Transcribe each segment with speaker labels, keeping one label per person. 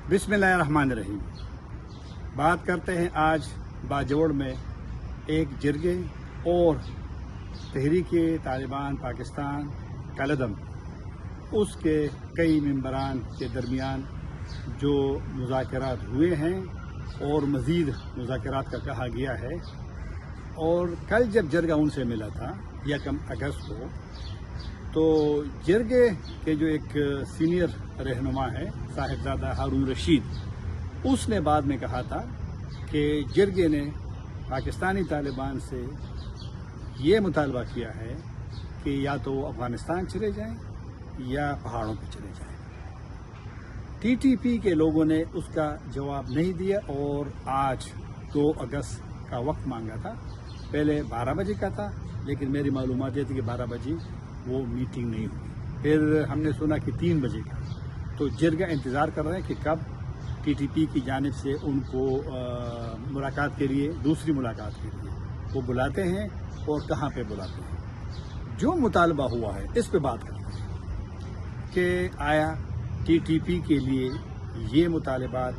Speaker 1: बिस्मिल्लाहिर्रहमानिर्रहीम। बात करते हैं आज बाजोड़ में एक जिरगे और तहरीक तालिबान पाकिस्तान कलदम उसके कई मेंबरान के दरमियान जो मुज़ाकरात हुए हैं और मज़ीद मुज़ाकरात का कहा गया है। और कल जब जिरगा उनसे मिला था 1 अगस्त को, तो जिरगे के जो एक सीनियर रहनुमा है साहिबजादा हारून रशीद, उसने बाद में कहा था कि जिरगे ने पाकिस्तानी तालिबान से ये मुतालबा किया है कि या तो अफ़गानिस्तान चले जाएं या पहाड़ों पर चले जाएं। टीटीपी के लोगों ने उसका जवाब नहीं दिया और आज 2 अगस्त का वक्त मांगा था। पहले 12 बजे का था, लेकिन मेरी मालूमात ये थी कि 12 बजे वो मीटिंग नहीं हुई। फिर हमने सुना कि 3 बजे का। तो जिरगा इंतज़ार कर रहे हैं कि कब टीटीपी की जानिब से उनको मुलाकात के लिए, दूसरी मुलाकात के लिए वो बुलाते हैं और कहाँ पे बुलाते हैं। जो मुतालबा हुआ है इस पे बात करते हैं कि आया टीटीपी के लिए ये मुतालबात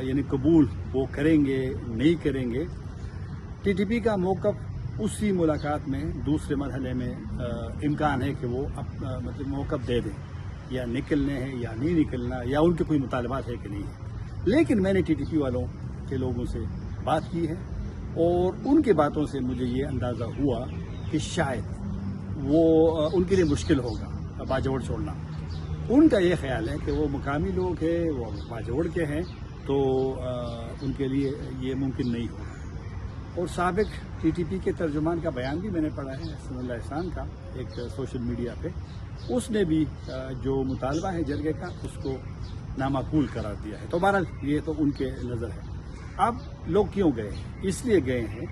Speaker 1: यानी कबूल वो करेंगे नहीं करेंगे। टीटीपी का मौक़िफ़ उसी मुलाकात में दूसरे मरहले में इम्कान है कि वो मतलब मौक़िफ़ दे दें, या निकलने हैं या नहीं निकलना, या उनके कोई मुतालबात है कि नहीं है। लेकिन मैंने टीटीपी वालों के लोगों से बात की है और उनके बातों से मुझे ये अंदाज़ा हुआ कि शायद वो उनके लिए मुश्किल होगा बाजोड़ छोड़ना। उनका ये ख्याल है कि वो मुकामी लोग हैं, वो बाजोड़ के हैं, तो उनके लिए ये मुमकिन नहीं होगा। और साबिक टीटीपी के तर्जुमान का बयान भी मैंने पढ़ा है, सनल्लाह एहसान का, एक सोशल मीडिया पे। उसने भी जो मुतालबा है जरगे का उसको नामाकूल करार दिया है। तो बहरहाल ये तो उनके नज़र है। अब लोग क्यों गए? इसलिए गए हैं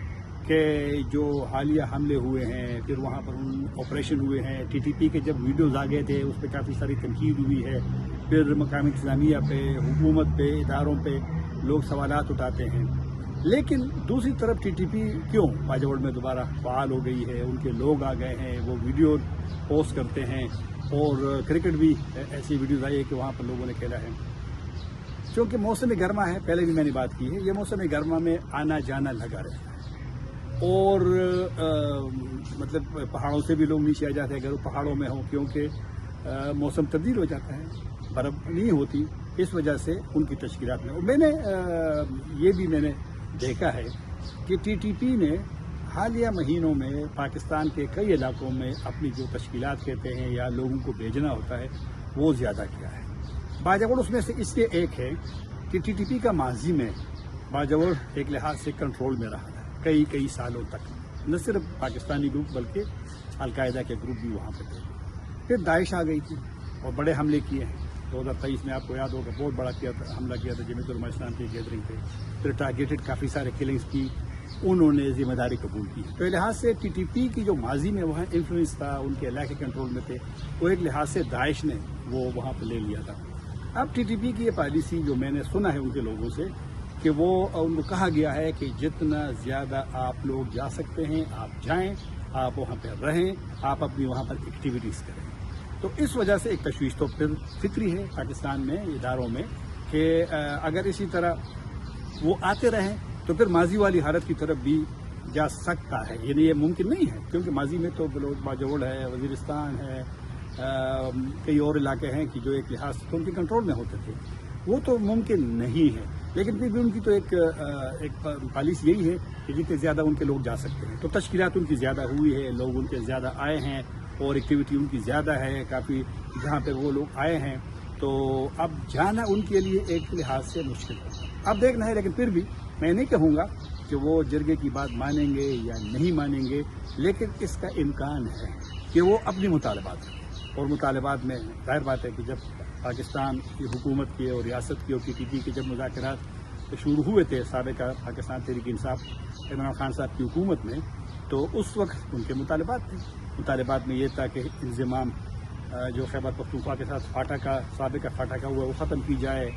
Speaker 1: कि जो हालिया हमले हुए हैं, फिर वहाँ पर ऑपरेशन हुए हैं, टीटीपी के जब वीडियोज़ आ गए थे उस पर काफ़ी सारी तनकीद हुई है। फिर मकामी इंतज़ामिया पे, हुकूमत पे, इदारों पे लोग सवालात उठाते हैं। लेकिन दूसरी तरफ टीटीपी क्यों बाजोड़ में दोबारा फ़ाल हो गई है, उनके लोग आ गए हैं, वो वीडियो पोस्ट करते हैं। और क्रिकेट भी ऐसी वीडियोज़ आई है कि वहाँ पर लोगों ने खेला है। क्योंकि मौसम गर्मा है, पहले भी मैंने बात की है, ये मौसम गर्मा में आना जाना लगा रहता है। और मतलब पहाड़ों से भी लोग नीचे आ जाते हैं अगर वो पहाड़ों में हों, क्योंकि मौसम तब्दील हो जाता है, बर्फ़ नहीं होती, इस वजह से उनकी तशकीलात में। और मैंने देखा है कि टीटीपी ने हालिया महीनों में पाकिस्तान के कई इलाकों में अपनी जो तशकीलात कहते हैं या लोगों को भेजना होता है वो ज़्यादा किया है। बाजोड़ उसमें से इसलिए एक है कि टीटीपी का माजी में बाजोड़ एक लिहाज से कंट्रोल में रहा था कई सालों तक। न सिर्फ पाकिस्तानी ग्रुप बल्कि अलकायदा के ग्रुप भी वहाँ पर थे। फिर दाइश आ गई थी और बड़े हमले किए हैं। 2023 में आपको याद होगा बहुत बड़ा हमला किया था जमीयत उलमा इस्लाम की गैदरिंग पे। फिर टारगेटेड काफ़ी सारे किलिंग्स की उन्होंने जिम्मेदारी कबूल की। तो एक लिहाज से टीटीपी की जो माजी में वहाँ इन्फ्लुएंस था, उनके इलाके कंट्रोल में थे, वो एक लिहाज से दाइश ने वो वहाँ पर ले लिया था। अब टीटीपी की ये पॉलिसी जो मैंने सुना है उनके लोगों से कि वो उनको कहा गया है कि जितना ज़्यादा आप लोग जा सकते हैं आप जाएँ, आप वहाँ पर रहें, आप अपनी वहाँ पर एक्टिविटीज़ करें। तो इस वजह से एक तशवीश तो फिर फिक्री है पाकिस्तान में इदारों में कि अगर इसी तरह वो आते रहें तो फिर माजी वाली हालत की तरफ भी जा सकता है। यानी ये मुमकिन नहीं है, क्योंकि माजी में तो बाजोड़ है, वज़ीरिस्तान है, कई और इलाके हैं कि जो एक लिहाज से उनके कंट्रोल में होते थे, वो तो मुमकिन नहीं है। लेकिन फिर भी उनकी तो एक पॉलिसी यही है कि जितने ज़्यादा उनके लोग जा सकते हैं। तो तशकीलात उनकी ज़्यादा हुई है, लोग उनके ज़्यादा आए हैं और एक्टिविटी उनकी ज़्यादा है काफ़ी, जहाँ पे वो लोग आए हैं। तो अब जाना उनके लिए एक लिहाज से मुश्किल है। अब देखना है, लेकिन फिर भी मैं नहीं कहूँगा कि वो जिरगे की बात मानेंगे या नहीं मानेंगे, लेकिन इसका इम्कान है कि वो अपनी मुतालबात और मुतालबात में ज़ाहिर बात है कि जब पाकिस्तान की हुकूमत की और रियासत की और टीटीपी के जब मुज़ाकरात शुरू हुए थे साबिक़ पाकिस्तान तहरीक इंसाफ इमरान खान साहब की हुकूमत में, तो उस वक्त उनके मुतालबात थे। मुतालबात में ये था कि इंज़माम जो खैबर पख्तूनख्वा के साथ फाटा का साबिक़ फाटा का हुआ वो ख़त्म की जाए,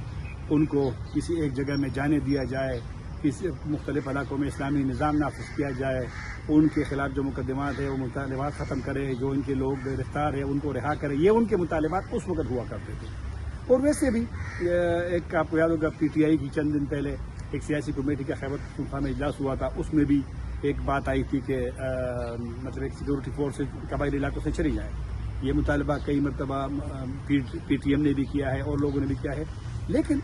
Speaker 1: उनको किसी एक जगह में जाने दिया जाए, किसी मुख्तलिफ़ इलाकों में इस्लामी निज़ाम नाफिज किया जाए, उनके खिलाफ जो मुकदमात है वो मुतालबात ख़त्म करे, जो इनके लोग गिरफ्तार है उनको रिहा करे। ये उनके मुतालबात उस वक्त हुआ करते थे। اور ویسے بھی ایک آپ کو یاد ہوگا PTI کی چند دن پہلے ایک سیاسی کمیٹی کا خیبر پختونخوا میں اجلاس ہوا تھا، اس میں بھی ایک بات آئی تھی کہ مطلب ایک سیکورٹی فورسز قبائلی علاقوں سے چلی جائے. یہ مطالبہ کئی مرتبہ PTM نے بھی کیا ہے اور لوگوں نے بھی کیا ہے، لیکن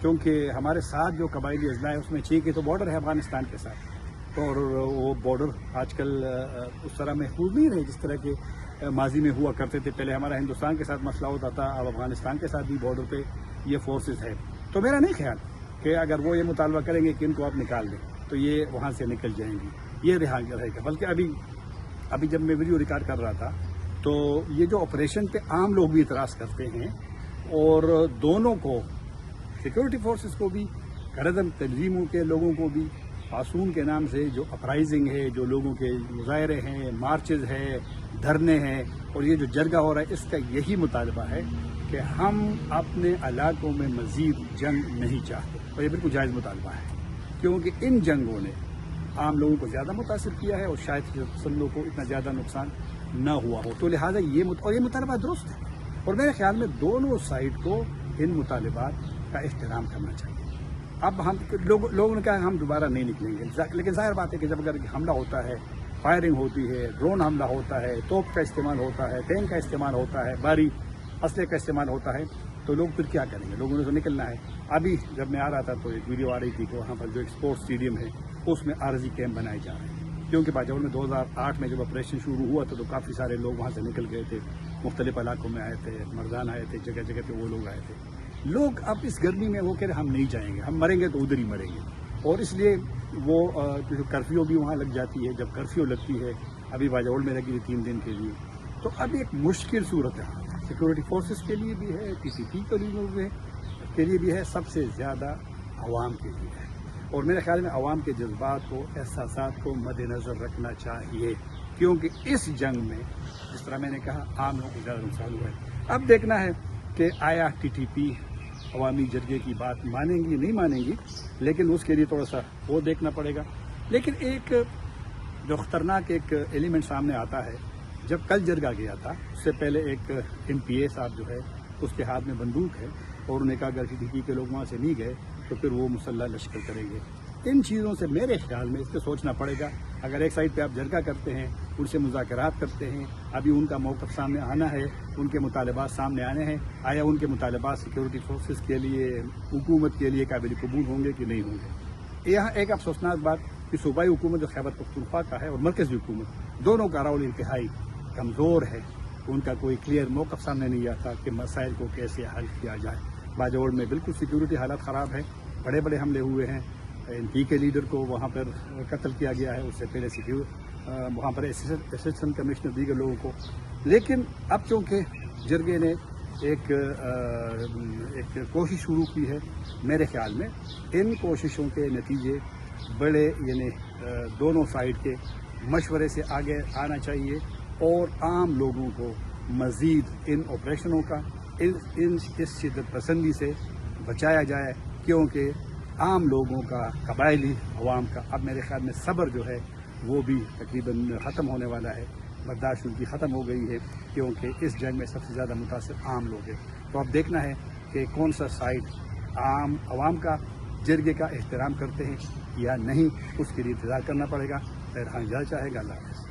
Speaker 1: کیونکہ ہمارے ساتھ جو قبائلی اضلاع ہے اس میں 6 کے تو بارڈر ہے افغانستان کے ساتھ، اور وہ بارڈر آج کل اس طرح محفوظ نہیں رہے جس طرح کے ماضی میں ہوا کرتے تھے. پہلے ہمارا ہندوستان کے ساتھ مسئلہ ہوتا تھا، اب افغانستان کے ساتھ بھی بارڈر پہ یہ فورسز ہے. تو میرا نہیں خیال کہ اگر وہ یہ مطالبہ کریں گے کہ ان کو آپ نکال دیں تو یہ وہاں سے نکل جائیں گی، یہ رہے گا. بلکہ ابھی جب میں ویڈیو ریکارڈ کر رہا تھا تو یہ جو آپریشن پہ عام لوگ بھی اعتراض کرتے ہیں، اور دونوں کو سیکورٹی فورسز کو بھی، غیردم تنظیموں کے لوگوں کو بھی، پاسون کے نام سے جو اپرائزنگ ہے، جو لوگوں کے مظاہرے ہیں، مارچز ہیں، دھرنے ہیں، اور یہ جو جرگہ ہو رہا ہے، اس کا یہی مطالبہ ہے کہ ہم اپنے علاقوں میں مزید جنگ نہیں چاہتے. اور یہ بالکل جائز مطالبہ ہے، کیونکہ ان جنگوں نے عام لوگوں کو زیادہ متاثر کیا ہے اور شاید پسندوں کو اتنا زیادہ نقصان نہ ہوا ہو. تو لہٰذا یہ مطالبہ درست ہے، اور میرے خیال میں دونوں سائڈ کو ان مطالبات کا احترام کرنا چاہیے. اب لوگوں نے کہا ہم دوبارہ نہیں نکلیں گے، لیکن ظاہر بات ہے کہ جب اگر حملہ ہوتا ہے، فائرنگ ہوتی ہے، ڈرون حملہ ہوتا ہے، توپ کا استعمال ہوتا ہے، ٹینک کا استعمال ہوتا ہے، بھاری اسلحے کا استعمال ہوتا ہے، تو لوگ پھر کیا کریں گے؟ لوگوں نے تو نکلنا ہے. ابھی جب میں آ رہا تھا تو ایک ویڈیو آ رہی تھی کہ وہاں پر جو ایک اسپورٹس اسٹیڈیم ہے اس میں عارضی کیمپ بنائے جا رہے ہیں، کیونکہ باجوڑ میں 2008 میں جب آپریشن شروع ہوا تو کافی سارے لوگ وہاں سے نکل گئے تھے، مختلف علاقوں میں آئے تھے، مردان آئے تھے، جگہ جگہ پہ وہ لوگ آئے تھے. لوگ اب اس گرمی میں وہ کہہ رہے ہم نہیں جائیں گے، ہم مریں گے تو ادھر ہی مریں گے. اور اس لیے وہ کرفیو بھی وہاں لگ جاتی ہے. جب کرفیو لگتی ہے، ابھی باجوڑ میں لگی 3 دن کے لیے، تو اب ایک مشکل صورت ہے سیکورٹی فورسز کے لیے بھی ہے، TTP کے لیے بھی ہے، سب سے زیادہ عوام کے لیے ہے. اور میرے خیال میں عوام کے جذبات کو، احساسات کو مد نظر رکھنا چاہیے، کیونکہ اس جنگ میں جس طرح میں نے کہا عام لوگوں کو زیادہ نقصان ہوا ہے. اب دیکھنا ہے کہ آیا TTP عوامی جرگے کی بات مانیں گی نہیں مانیں گی، لیکن اس کے لیے تھوڑا سا وہ دیکھنا پڑے گا. لیکن ایک جو خطرناک ایک ایلیمنٹ سامنے آتا ہے، جب کل جرگہ گیا تھا اس سے پہلے ایک MPA صاحب جو ہے اس کے ہاتھ میں بندوق ہے، اور انہوں نے کہا اگر TTP کے لوگ وہاں سے نہیں گئے تو پھر وہ مسلح لشکر کریں گے. ان چیزوں سے میرے خیال میں اس پہ سوچنا پڑے گا. اگر ایک سائڈ پہ آپ جرگہ کرتے ہیں، ان سے مذاکرات کرتے ہیں، ابھی ان کا موقف سامنے آنا ہے، ان کے مطالبات سامنے آنے ہیں، آیا ان کے مطالبات سیکورٹی فورسز کے لیے، حکومت کے لیے قابل قبول ہوں گے کہ نہیں ہوں گے؟ یہاں ایک افسوسناک بات کہ صوبائی حکومت جو خیبر پختونخوا کا ہے اور مرکزی حکومت، دونوں کا رول انتہائی کمزور ہے. ان کا کوئی کلیئر موقف سامنے نہیں آتا کہ مسائل کو کیسے حل کیا جائے. باجوڑ میں بالکل سیکورٹی حالات خراب ہے، بڑے بڑے حملے ہوئے ہیں. MP کے لیڈر کو وہاں پر قتل کیا گیا ہے، اس سے پہلے وہاں پر اسسٹنٹ کمشنر دیگر لوگوں کو. لیکن اب چونکہ جرگے نے ایک کوشش شروع کی ہے، میرے خیال میں ان کوششوں کے نتیجے بڑے، یعنی دونوں سائڈ کے مشورے سے آگے آنا چاہیے، اور عام لوگوں کو مزید ان آپریشنوں کا، اس شدت پسندی سے بچایا جائے، کیونکہ عام لوگوں کا، قبائلی عوام کا اب میرے خیال میں صبر جو ہے وہ بھی تقریباً ختم ہونے والا ہے، برداشت ان کی ختم ہو گئی ہے، کیونکہ اس جنگ میں سب سے زیادہ متاثر عام لوگ ہیں. تو اب دیکھنا ہے کہ کون سا سائڈ عوام کا، جرگے کا احترام کرتے ہیں یا نہیں، اس کے لیے انتظار کرنا پڑے گا. خیر ہاں جا چاہے گا. اللہ حافظ.